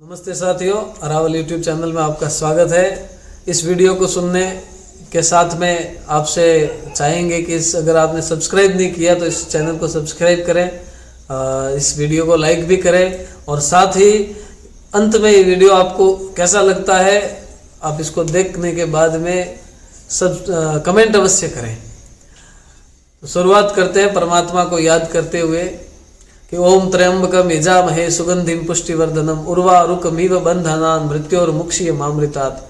नमस्ते साथियों, arrival YouTube channel में आपका स्वागत है। इस वीडियो को सुनने के साथ में आपसे चाहेंगे कि अगर आपने सब्सक्राइब नहीं किया तो इस चैनल को सब्सक्राइब करें, इस वीडियो को लाइक भी करें और साथ ही अंत में ये वीडियो आपको कैसा लगता है आप इसको देखने के बाद में सब कमेंट अवश्य करें। तो शुरुआत करते हैं परमात्मा को याद करते हुए कि ओम त्र्यंबकम यजामहे सुगंधिम पुष्टिवर्धनम उर्वारुकमिव बंधनान् मृत्योर्मुक्षीय मामृतात्।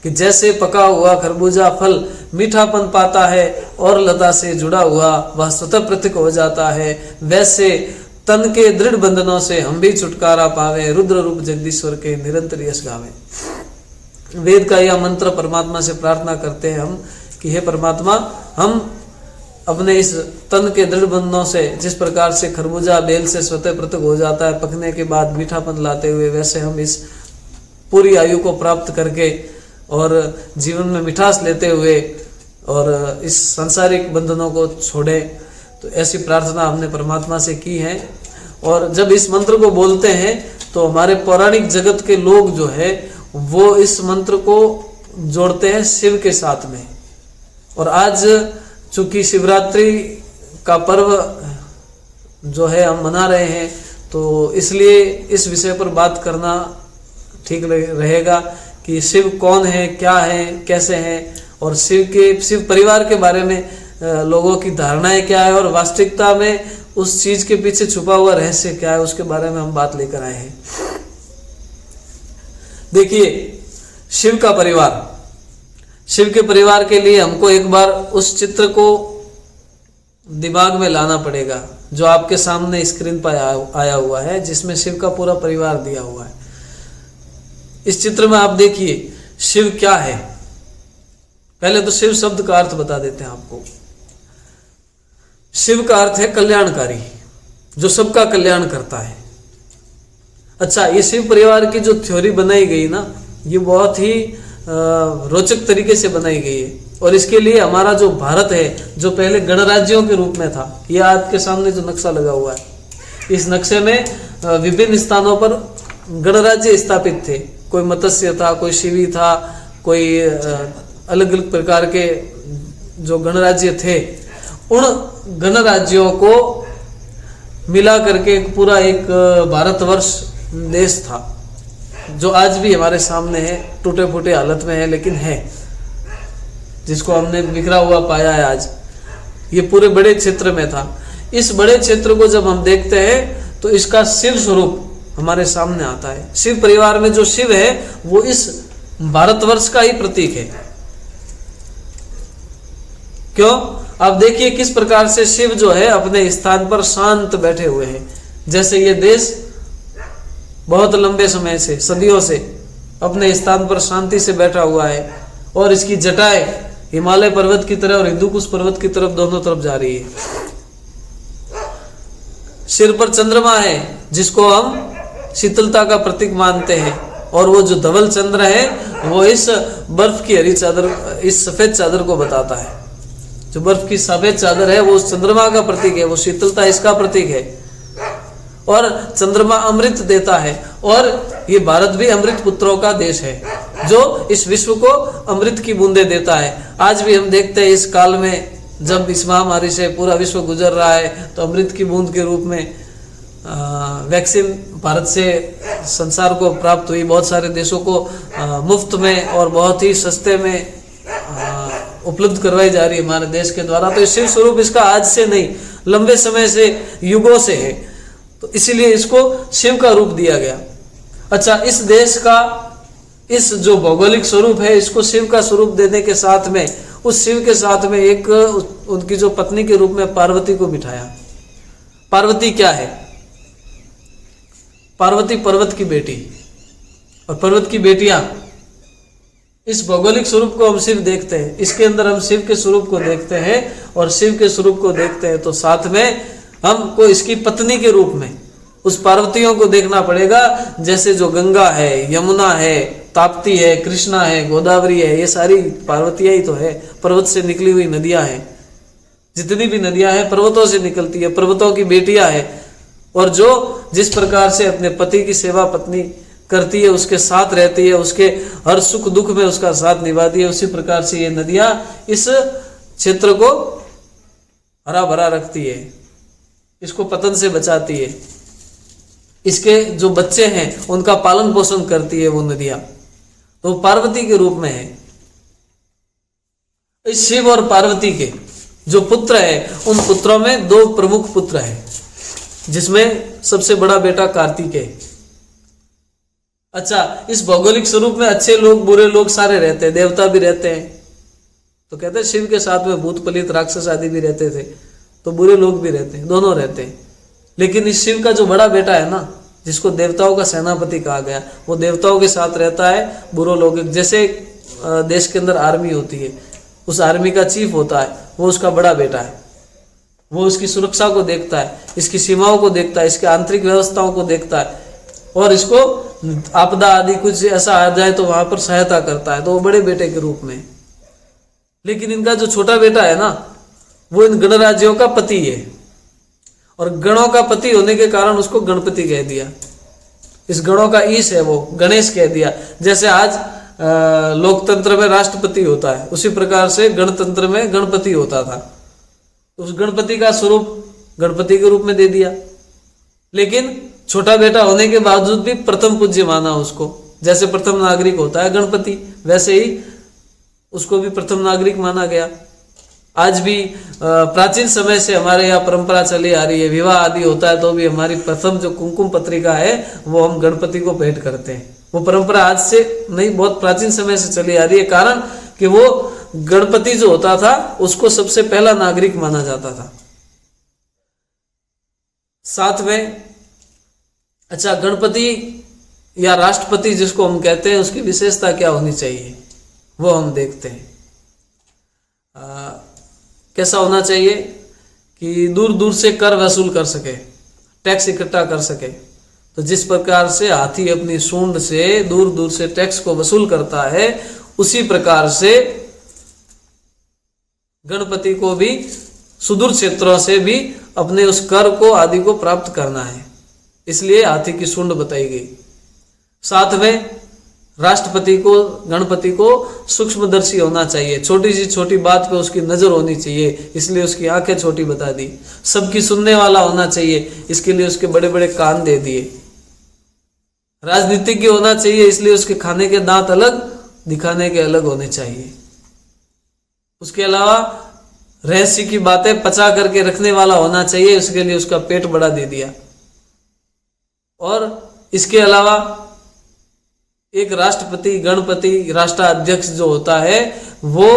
कि जैसे पका हुआ खरबूजा फल मीठापन पाता है और लता से जुड़ा हुआ वह स्वतः पृथक हो जाता है, वैसे तन के दृढ़ बंधनों से हम भी छुटकारा पावे, रुद्र रूप जगदीश्वर के निरंतर यश गावे। वेद का यह मंत्र परमात्मा से प्रार्थना करते हैं हम कि हे परमात्मा, हम अपने इस तन के दृढ़ बंधनों से जिस प्रकार से खरबूजा बेल से स्वतः पृथक हो जाता है पकने के बाद मीठापन लाते हुए, वैसे हम इस पूरी आयु को प्राप्त करके और जीवन में मिठास लेते हुए और इस सांसारिक बंधनों को छोड़े। तो ऐसी प्रार्थना हमने परमात्मा से की है। और जब इस मंत्र को बोलते हैं तो हमारे पौराणिक जगत के लोग जो है वो इस मंत्र को जोड़ते हैं शिव के साथ में। और आज चूंकि शिवरात्रि का पर्व जो है हम मना रहे हैं तो इसलिए इस विषय पर बात करना ठीक रहेगा कि शिव कौन है, क्या है, कैसे हैं और शिव परिवार के बारे में लोगों की धारणाएं क्या है और वास्तविकता में उस चीज के पीछे छुपा हुआ रहस्य क्या है, उसके बारे में हम बात लेकर आए हैं। देखिए, शिव का परिवार, शिव के परिवार के लिए हमको एक बार उस चित्र को दिमाग में लाना पड़ेगा जो आपके सामने स्क्रीन पर आया हुआ है, जिसमें शिव का पूरा परिवार दिया हुआ है। इस चित्र में आप देखिए शिव क्या है। पहले तो शिव शब्द का अर्थ बता देते हैं आपको। शिव का अर्थ है कल्याणकारी, जो सबका कल्याण करता है। अच्छा, ये शिव परिवार की जो थ्योरी बनाई गई ना, ये बहुत ही रोचक तरीके से बनाई गई है। और इसके लिए हमारा जो भारत है, जो पहले गणराज्यों के रूप में था, ये आपके सामने जो नक्शा लगा हुआ है, इस नक्शे में विभिन्न स्थानों पर गणराज्य स्थापित थे। कोई मत्स्य था, कोई शिवी था, कोई अलग अलग प्रकार के जो गणराज्य थे। उन गणराज्यों को मिला करके पूरा एक भारतवर्ष देश था, जो आज भी हमारे सामने है, टूटे फूटे हालत में है लेकिन है, जिसको हमने बिखरा हुआ पाया है आज। ये पूरे बड़े क्षेत्र में था। इस बड़े क्षेत्र को जब हम देखते हैं तो इसका शिव स्वरूप हमारे सामने आता है। शिव परिवार में जो शिव है वो इस भारतवर्ष का ही प्रतीक है। क्यों? आप देखिए किस प्रकार से शिव जो है अपने स्थान पर शांत बैठे हुए हैं। जैसे ये देश बहुत लंबे समय से, सदियों से अपने स्थान पर शांति से बैठा हुआ है और इसकी जटाएं हिमालय पर्वत की तरफ और हिंदुकुश पर्वत की तरफ दोनों तरफ जा रही है। सिर पर चंद्रमा है जिसको हम शीतलता का प्रतीक मानते हैं, और वो जो धवल चंद्र है वो इस बर्फ की हरी चादर, इस सफेद चादर को बताता है। जो बर्फ की सफेद चादर है वो उस चंद्रमा का प्रतीक है, वो शीतलता इसका प्रतीक है। और चंद्रमा अमृत देता है और ये भारत भी अमृत पुत्रों का देश है, जो इस विश्व को अमृत की बूंदें देता है। आज भी हम देखते हैं इस काल में जब इस महामारी से पूरा विश्व गुजर रहा है तो अमृत की बूंद के रूप में वैक्सीन भारत से संसार को प्राप्त हुई। बहुत सारे देशों को मुफ्त में और बहुत ही सस्ते में उपलब्ध करवाई जा रही है हमारे देश के द्वारा। तो शिव स्वरूप इसका आज से नहीं, लंबे समय से, युगों से है, तो इसीलिए इसको शिव का रूप दिया गया। अच्छा, इस देश का इस जो भौगोलिक स्वरूप है इसको शिव का स्वरूप देने के साथ में उस शिव के साथ में एक उनकी जो पत्नी के रूप में पार्वती को बिठाया। पार्वती क्या है? पार्वती पर्वत की बेटी, और पर्वत की बेटियां। इस भौगोलिक स्वरूप को हम शिव देखते हैं, इसके अंदर हम शिव के स्वरूप को देखते हैं और शिव के स्वरूप को देखते हैं तो साथ में हमको इसकी पत्नी के रूप में उस पार्वतियों को देखना पड़ेगा। जैसे जो गंगा है, यमुना है, ताप्ती है, कृष्णा है, गोदावरी है, ये सारी पार्वतियां ही तो है। पर्वत से निकली हुई नदियां हैं, जितनी भी नदियां हैं पर्वतों से निकलती है, पर्वतों की बेटियां हैं। और जो जिस प्रकार से अपने पति की सेवा पत्नी करती है, उसके साथ रहती है, उसके हर सुख दुख में उसका साथ निभाती है। उसी प्रकार से ये नदियां इस क्षेत्र को हरा भरा रखती है, इसको पतन से बचाती है, इसके जो बच्चे हैं उनका पालन पोषण करती है वो नदियां। तो पार्वती के रूप में है। इस शिव और पार्वती के जो पुत्र है, उन पुत्रों में दो प्रमुख पुत्र हैं, जिसमें सबसे बड़ा बेटा कार्तिक है। अच्छा, इस भौगोलिक स्वरूप में अच्छे लोग बुरे लोग सारे रहते हैं, देवता भी रहते हैं। तो कहते हैं शिव के साथ में भूत प्रेत राक्षस आदि भी रहते थे, तो बुरे लोग भी रहते हैं, दोनों रहते हैं। लेकिन इस शिव का जो बड़ा बेटा है ना, जिसको देवताओं का सेनापति कहा गया, वो देवताओं के साथ रहता है। बुरे लोग जैसे देश के अंदर आर्मी होती है, उस आर्मी का चीफ होता है, वो उसका बड़ा बेटा है। वो उसकी सुरक्षा को देखता है, इसकी सीमाओं को देखता है, इसकी आंतरिक व्यवस्थाओं को देखता है, और इसको आपदा आदि कुछ ऐसा आ जाए तो वहां पर सहायता करता है, तो वो बड़े बेटे के रूप में। लेकिन इनका जो छोटा बेटा है ना, वो इन गणराज्यों का पति है, और गणों का पति होने के कारण उसको गणपति कह दिया। इस गणों का ईश है वो, गणेश कह दिया। जैसे आज लोकतंत्र में राष्ट्रपति होता है, उसी प्रकार से गणतंत्र में गणपति होता था। उस गणपति का स्वरूप गणपति के रूप में दे दिया। लेकिन छोटा बेटा होने के बावजूद भी प्रथम पूज्य माना उसको। जैसे प्रथम नागरिक होता है गणपति, वैसे ही उसको भी प्रथम नागरिक माना गया। आज भी प्राचीन समय से हमारे यहाँ परंपरा चली आ रही है, विवाह आदि होता है तो भी हमारी प्रथम जो कुमकुम पत्रिका है वो हम गणपति को भेंट करते हैं। वो परंपरा आज से नहीं, बहुत प्राचीन समय से चली आ रही है। कारण कि वो गणपति जो होता था उसको सबसे पहला नागरिक माना जाता था। साथ में अच्छा, गणपति या राष्ट्रपति जिसको हम कहते हैं, उसकी विशेषता क्या होनी चाहिए वो हम देखते हैं। कैसा होना चाहिए कि दूर दूर से कर वसूल कर सके, टैक्स इकट्ठा कर सके। तो जिस प्रकार से हाथी अपनी सूंड से दूर दूर से टैक्स को वसूल करता है, उसी प्रकार से गणपति को भी सुदूर क्षेत्रों से भी अपने उस कर को आदि को प्राप्त करना है, इसलिए हाथी की सूंड बताई गई। साथ में राष्ट्रपति को, गणपति को सूक्ष्मदर्शी होना चाहिए, छोटी सी छोटी बात पे उसकी नजर होनी चाहिए, इसलिए उसकी आंखें छोटी बता दी। सबकी सुनने वाला होना चाहिए, इसके लिए उसके बड़े बड़े कान दे दिए। राजनीतिज्ञ होना चाहिए, इसलिए उसके खाने के दांत अलग, दिखाने के अलग होने चाहिए। उसके अलावा रहस्य की बातें पचा करके रखने वाला होना चाहिए, उसके लिए उसका पेट बड़ा दे दिया। और इसके अलावा एक राष्ट्रपति, गणपति, राष्ट्राध्यक्ष जो होता है वो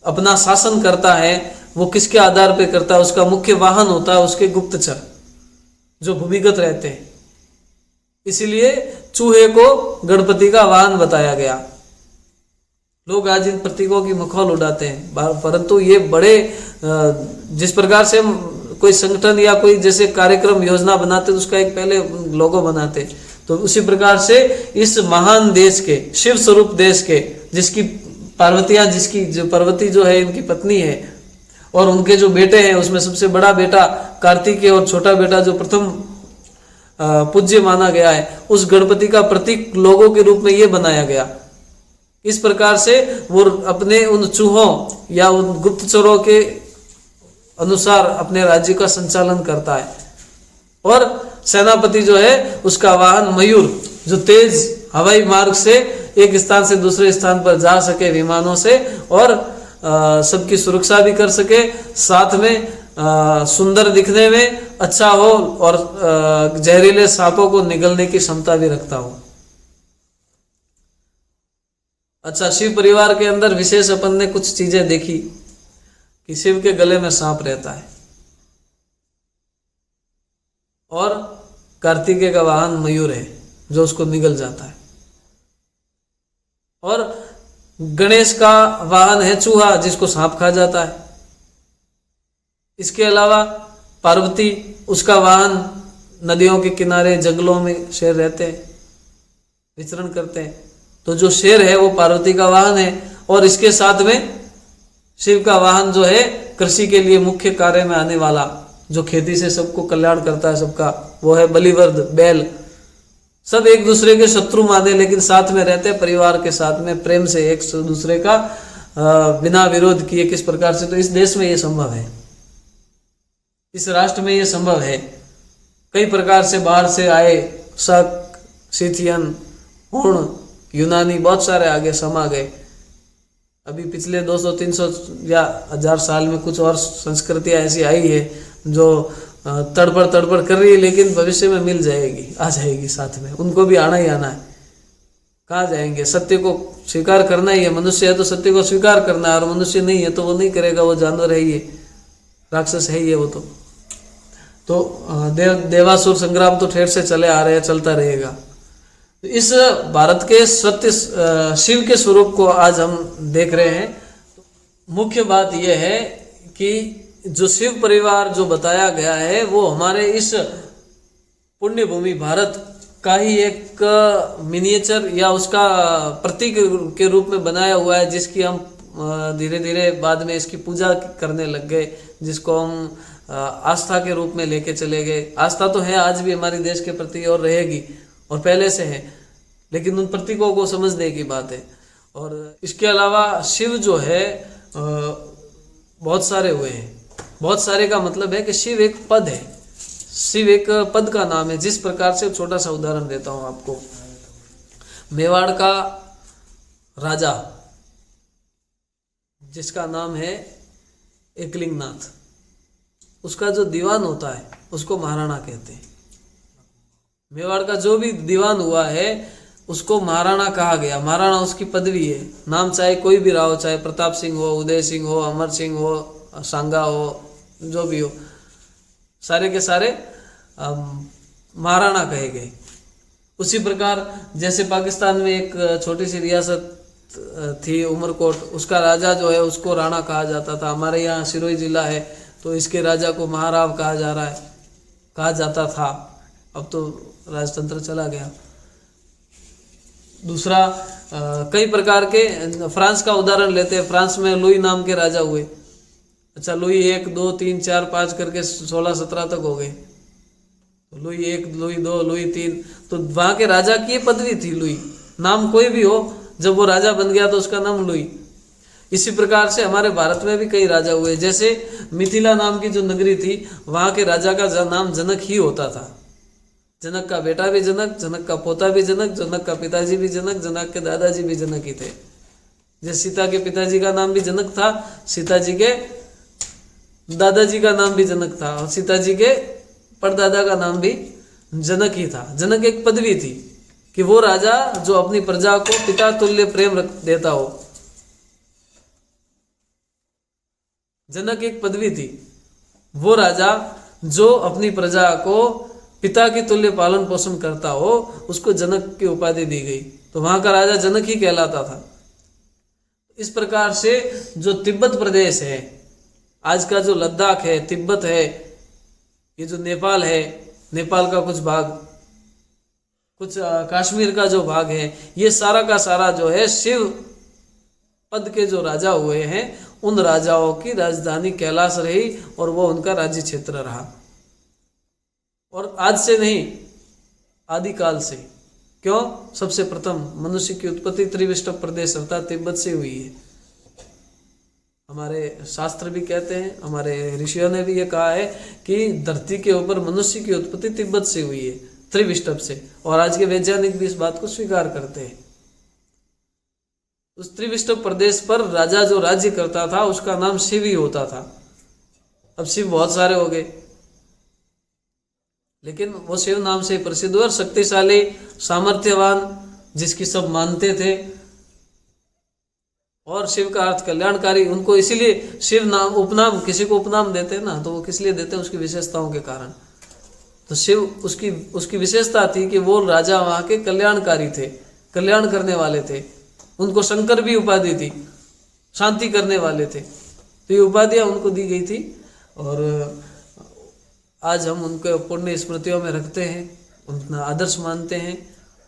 अपना शासन करता है, वो किसके आधार पे करता है? उसका मुख्य वाहन होता है उसके गुप्तचर जो भूमिगत रहते हैं। इसीलिए चूहे को गणपति का वाहन बताया गया। लोग आज इन प्रतीकों की मखौल उड़ाते हैं, परंतु ये बड़े जिस प्रकार से हम कोई संगठन या कोई जैसे कार्यक्रम योजना बनाते तो उसका एक पहले लोगो बनाते, तो उसी प्रकार से इस महान देश के, शिव स्वरूप देश के, जिसकी पार्वतियां, जिसकी जो पार्वती जो है इनकी पत्नी है, और उनके जो बेटे हैं उसमें सबसे बड़ा बेटा कार्तिक है और छोटा बेटा जो प्रथम पूज्य माना गया है, उस गणपति का प्रतीक लोगों के रूप में ये बनाया गया। इस प्रकार से वो अपने उन चूहों या उन गुप्तचरों के अनुसार अपने राज्य का संचालन करता है। और सेनापति जो है उसका वाहन मयूर, जो तेज हवाई मार्ग से एक स्थान से दूसरे स्थान पर जा सके विमानों से, और सबकी सुरक्षा भी कर सके, साथ में सुंदर दिखने में अच्छा हो, और जहरीले सांपों को निगलने की क्षमता भी रखता हो। अच्छा, शिव परिवार के अंदर विशेष अपन ने कुछ चीजें देखी कि शिव के गले में सांप रहता है, और कार्तिकेय का वाहन मयूर है जो उसको निगल जाता है, और गणेश का वाहन है चूहा जिसको सांप खा जाता है। इसके अलावा पार्वती, उसका वाहन नदियों के किनारे जंगलों में शेर रहते हैं, विचरण करते हैं, तो जो शेर है वो पार्वती का वाहन है। और इसके साथ में शिव का वाहन जो है कृषि के लिए मुख्य कार्य में आने वाला, जो खेती से सबको कल्याण करता है सबका, वो है बलिवर्ध, बैल। सब एक दूसरे के शत्रु माने, लेकिन साथ में रहते, परिवार के साथ में प्रेम से एक दूसरे का बिना विरोध किए। किस प्रकार से? तो इस देश में ये संभव है, इस राष्ट्र में ये संभव है। कई प्रकार से बाहर से आए शक, सिथियन, हुण, यूनानी, बहुत सारे आगे समा गए। अभी पिछले 200-300 या 1000 साल में कुछ और संस्कृतियाँ ऐसी आई है जो तड़पड़ कर रही है, लेकिन भविष्य में मिल जाएगी, आ जाएगी साथ में। उनको भी आना ही आना है। कहाँ जाएंगे? सत्य को स्वीकार करना ही है। मनुष्य है तो सत्य को स्वीकार करना है, और मनुष्य नहीं है तो वो नहीं करेगा, वो जानवर है ही है, राक्षस है ही है वो तो देवासुर संग्राम तो ठेर से चले आ रहे हैं, चलता रहेगा। तो इस भारत के सत्य शिव के स्वरूप को आज हम देख रहे हैं। मुख्य बात यह है कि जो शिव परिवार जो बताया गया है वो हमारे इस पुण्य भूमि भारत का ही एक मिनिएचर या उसका प्रतीक के रूप में बनाया हुआ है, जिसकी हम धीरे धीरे बाद में इसकी पूजा करने लग गए, जिसको हम आस्था के रूप में लेके चले गए। आस्था तो है आज भी हमारे देश के प्रति और रहेगी, और पहले से है, लेकिन उन प्रतीकों को समझने की बात है। और इसके अलावा शिव जो है बहुत सारे हुए हैं। बहुत सारे का मतलब है कि शिव एक पद है, शिव एक पद का नाम है। जिस प्रकार से छोटा सा उदाहरण देता हूं आपको। मेवाड़ का राजा जिसका नाम है एकलिंगनाथ, उसका जो दीवान होता है उसको महाराणा कहते हैं। मेवाड़ का जो भी दीवान हुआ है उसको महाराणा कहा गया। महाराणा उसकी पदवी है। नाम चाहे कोई भी रहा हो, चाहे प्रताप सिंह हो, उदय सिंह हो, अमर सिंह हो, सांगा हो, जो भी हो, सारे के सारे महाराणा कहे गए। उसी प्रकार जैसे पाकिस्तान में एक छोटी सी रियासत थी उमरकोट, उसका राजा जो है उसको राणा कहा जाता था। हमारे यहाँ सिरोही जिला है तो इसके राजा को महाराव कहा जाता था। अब तो राजतंत्र चला गया। दूसरा कई प्रकार के, फ्रांस का उदाहरण लेते हैं। फ्रांस में लुई नाम के राजा हुए। अच्छा, लुई 1, 2, 3, 4, 5 करके 16-17 तक हो गए। लुई 1, लुई 2, लुई 3, तो वहाँ के राजा की पदवी थी लुई। नाम कोई भी हो, जब वो राजा बन गया तो उसका नाम लुई। इसी प्रकार से हमारे भारत में भी कई राजा हुए। जैसे मिथिला नाम की जो नगरी थी, वहाँ के राजा का नाम जनक ही होता था। जनक का बेटा भी जनक, जनक का पोता भी जनक, जनक का पिताजी भी जनक, जनक के दादाजी भी जनक ही थे। जैसे सीता के पिताजी का नाम भी जनक था, सीता जी के दादाजी का नाम भी जनक था, और सीता जी के परदादा का नाम भी जनक ही था। जनक एक पदवी थी कि वो राजा जो अपनी प्रजा को पिता तुल्य प्रेम देता हो। जनक एक पदवी थी। वो राजा जो अपनी प्रजा को पिता की तुल्य पालन पोषण करता हो, उसको जनक की उपाधि दी गई। तो वहां का राजा जनक ही कहलाता था। इस प्रकार से जो तिब्बत प्रदेश है, आज का जो लद्दाख है, तिब्बत है, ये जो नेपाल है, नेपाल का कुछ भाग, कुछ कश्मीर का जो भाग है, ये सारा का सारा जो है शिव पद के जो राजा हुए हैं, उन राजाओं की राजधानी कैलाश रही और वो उनका राज्य क्षेत्र रहा। और आज से नहीं, आदिकाल से। क्यों? सबसे प्रथम मनुष्य की उत्पत्ति त्रिविष्टप प्रदेश अर्थात तिब्बत से हुई है। हमारे शास्त्र भी कहते हैं, हमारे ऋषियों ने भी ये कहा है कि धरती के ऊपर मनुष्य की उत्पत्ति तिब्बत से हुई है, त्रिविष्टप से। और आज के वैज्ञानिक भी इस बात को स्वीकार करते हैं। उस त्रिविष्टप प्रदेश पर राजा जो राज्य करता था उसका नाम शिव ही होता था। अब शिव बहुत सारे हो गए, लेकिन वो शिव नाम से प्रसिद्ध हुआ। शक्तिशाली, सामर्थ्यवान, जिसकी सब मानते थे, और शिव का अर्थ कल्याणकारी। उनको इसीलिए शिव नाम उपनाम, किसी को उपनाम देते हैं ना, तो वो किस लिए देते हैं? उसकी विशेषताओं के कारण। तो शिव उसकी विशेषता थी कि वो राजा वहाँ के कल्याणकारी थे, कल्याण करने वाले थे। उनको शंकर भी उपाधि थी, शांति करने वाले थे। तो ये उपाधियाँ उनको दी गई थी, और आज हम उनको पुण्य स्मृतियों में रखते हैं, उनका आदर्श मानते हैं।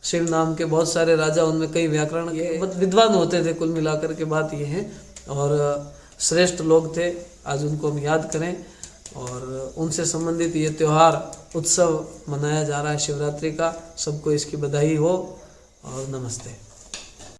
शिव नाम के बहुत सारे राजा, उनमें कई व्याकरण के विद्वान होते थे। कुल मिलाकर के बात ये है, और श्रेष्ठ लोग थे। आज उनको हम याद करें, और उनसे संबंधित ये त्यौहार उत्सव मनाया जा रहा है शिवरात्रि का। सबको इसकी बधाई हो और नमस्ते।